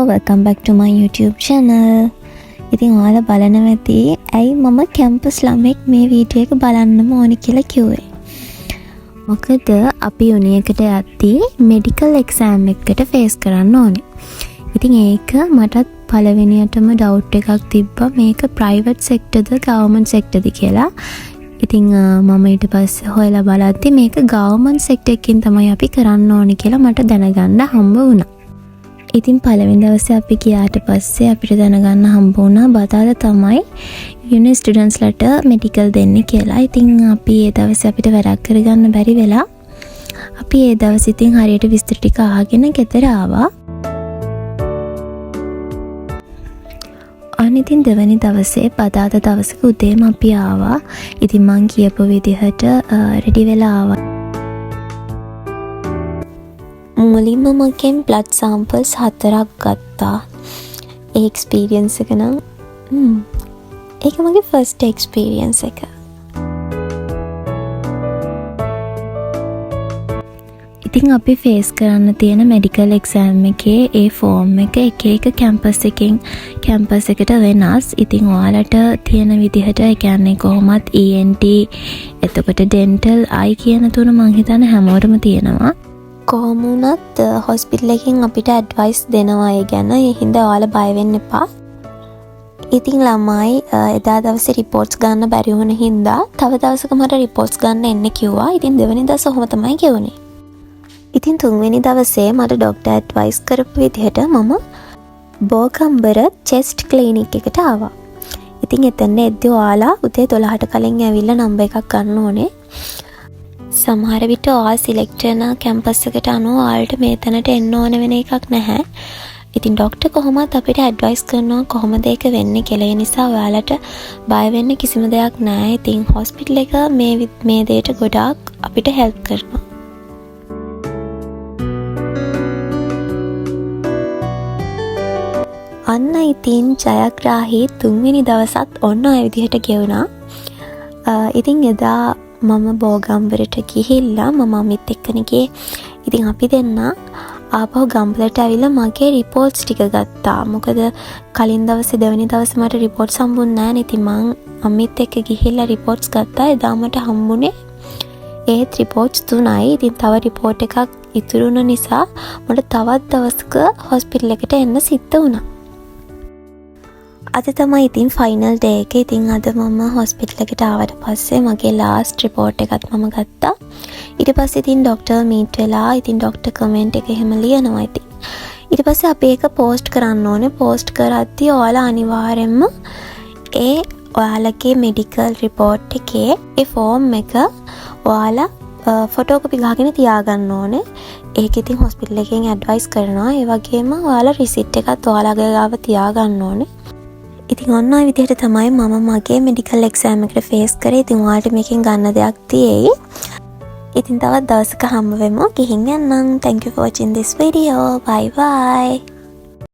welcome back to my YouTube channel. ඉතින් ඔයාලා බලනවා ඇති ඇයි මම කැම්පස් ළමෙක් මේ වීඩියෝ එක බලන්නම ඕනි කියලා කිව්වේ. මොකද අපි යුනි එකට යද්දී මෙඩිකල් එක්සෑම් එකකට ෆේස් කරන්න ඕනේ. ඉතින් ඒක මටත් පළවෙනියටම ඩවුට් එකක් තිබ්බා මේක ප්‍රයිවට් සෙක්ටර්ද ගවර්න්මන්ට් සෙක්ටර්ද කියලා. ඉතින් මම ඊට පස්සේ හොයලා බලද්දි මේක ගවර්න්මන්ට් සෙක්ටර් එකකින් තමයි අපි කරන්න ඕනේ කියලා මට දැනගන්න හම්බ වුණා. ඉතින් පළවෙනි දවසේ අපි ගියාට පස්සේ අපිට දැනගන්න හම්බ වුණා බදාලා තමයි යුනි ස්ටුඩන්ට්ස්ලට මෙඩිකල් දෙන්නේ කියලා. ඉතින් අපි ඒ දවසේ අපිට වැඩක් කරගන්න බැරි වෙලා අපි ඒ දවසේ ඉතින් හරියට විස්තර ටික අහගෙන ගෙදර ආවා. අනිතින් දෙවැනි දවසේ බදාදා දවසක උදේම අපි ආවා. ඉතින් මං කියපු විදිහට රෙඩි වෙලා ආවා. මුලින්ම මගෙන් බ්ලඩ් සැම්පල්ස් 4ක් ගත්තා. ඒ එක්ස්පීරියන්ස් එක නම් ඒක මගේ ෆස්ට් එක්ස්පීරියන්ස් එක. ඉතින් අපි ෆේස් කරන්න තියෙන මෙඩිකල් එක්සෑම් එකේ ඒ ෆෝම් එක එක කැම්පස් එකකින් කැම්පස් එකට වෙනස්. ඉතින් ඔයාලට තියෙන විදිහට ඒ කියන්නේ කොහොමත් ENT එතකොට ඩෙන්ටල් අයි කියන තුන මං හිතන්නේ හැමෝටම තියෙනවා. කොහොම වුණත් හොස්පිටල් එකකින් අපිට ඇඩ්වයිස් දෙනවා ඒ ගැන. ඒ හින්දා ඔයාලා බය වෙන්න එපා. ඉතින් ළමයි එදා දවසේ රිපෝට්ස් ගන්න බැරි වුණ හින්දා තව දවසක මට රිපෝට්ස් ගන්න එන්න කිව්වා. ඉතින් දෙවෙනි දවසේ ඔහොම තමයි ගෙවුනේ. ඉතින් තුන්වෙනි දවසේ මට ડોක්ටර් ඇඩ්වයිස් කරපු විදිහට මම බෝගම්බර චෙස්ට් ක්ලිනික් එකට ආවා. ඉතින් එතන එද්දී ඔයාලා උදේ 12ට කලින් ඇවිල්ලා නම්බර් එකක් ගන්න ඕනේ. සමහර විට ඔයාලා සිලෙක්ට් කරන කැම්පස් එකට අනුව ඔයාලට මේ තැනට එන්න ඕන වෙන එකක් නැහැ. ඉතින් ડોක්ටර් කොහොමද අපිට ඇඩ්වයිස් කරනවා කොහොමද ඒක වෙන්නේ කියලා. ඒ නිසා ඔයාලට බය වෙන්න කිසිම දෙයක් නැහැ. ඉතින් හොස්පිටල් එක මේ දෙයට ගොඩාක් අපිට හෙල්ප් කරනවා. අන්න ඉතින් ජයග්‍රාහී තුන්වෙනි දවසත් ඔන්න ඔය විදිහට ගෙවුණා. ඉතින් එදා මම බෝගම්බරට ගිහිල්ලා මම අමිත් එක්කන ගියේ. ඉතින් අපි දෙන්න ආපහු ගම්බලට ඇවිල්ලා මගේ රිපෝට්ස් ටික ගත්තා. මොකද කලින් දවසේ දෙවෙනි දවසේ මට රිපෝට්ස් හම්බුන්නේ නැහැ නේ. ඉතින් මං අමිත් එක්ක ගිහිල්ලා රිපෝට්ස් ගත්තා. එදා මට හම්බුනේ ඒත් රිපෝට්ස් 3යි. ඉතින් තව රිපෝට් එකක් ඉතුරු වුණ නිසා මට තවත් දවසක හොස්පිටල් එකට එන්න සිද්ධ වුණා. අද තමයි ඉතින් ෆයිනල් ඩේ එක. ඉතින් අද මම හොස්පිටල් එකට ආවට පස්සේ මගේ ලාස්ට් රිපෝට් එකත් මම ගත්තා. ඊට පස්සේ ඉතින් ડોක්ටර් මීට් වෙලා ඉතින් ડોක්ටර් කමෙන්ට් එක එහෙම ලියනවා. ඉතින් ඊට පස්සේ අපි ඒක පෝස්ට් කරන්න ඕනේ. පෝස්ට් කරද්දී ඔයාලා අනිවාර්යයෙන්ම ඒ ඔයාලගේ මෙඩිකල් රිපෝට් එකේ ඒ ෆෝම් එක ඔයාලා ෆොටෝකොපි ගහගෙන තියාගන්න ඕනේ. ඒක ඉතින් හොස්පිටල් එකෙන් ඇඩ්වයිස් කරනවා. ඒ වගේම ඔයාලා රිසිට් එකත් ඔයාලගේ ගාව තියාගන්න ඕනේ. ඉතින් ඔන්න ඔය විදිහට තමයි මම මගේ මෙඩිකල් එක්සෑම් එකට ෆේස් කරේ. ඉතින් ඔයාලට මේකෙන් ගන්න දෙයක් තියෙයි. ඉතින් තවත් දවසක හම්බ වෙමු. ගිහින් යන්නම්. Thank you for watching this video. Bye bye.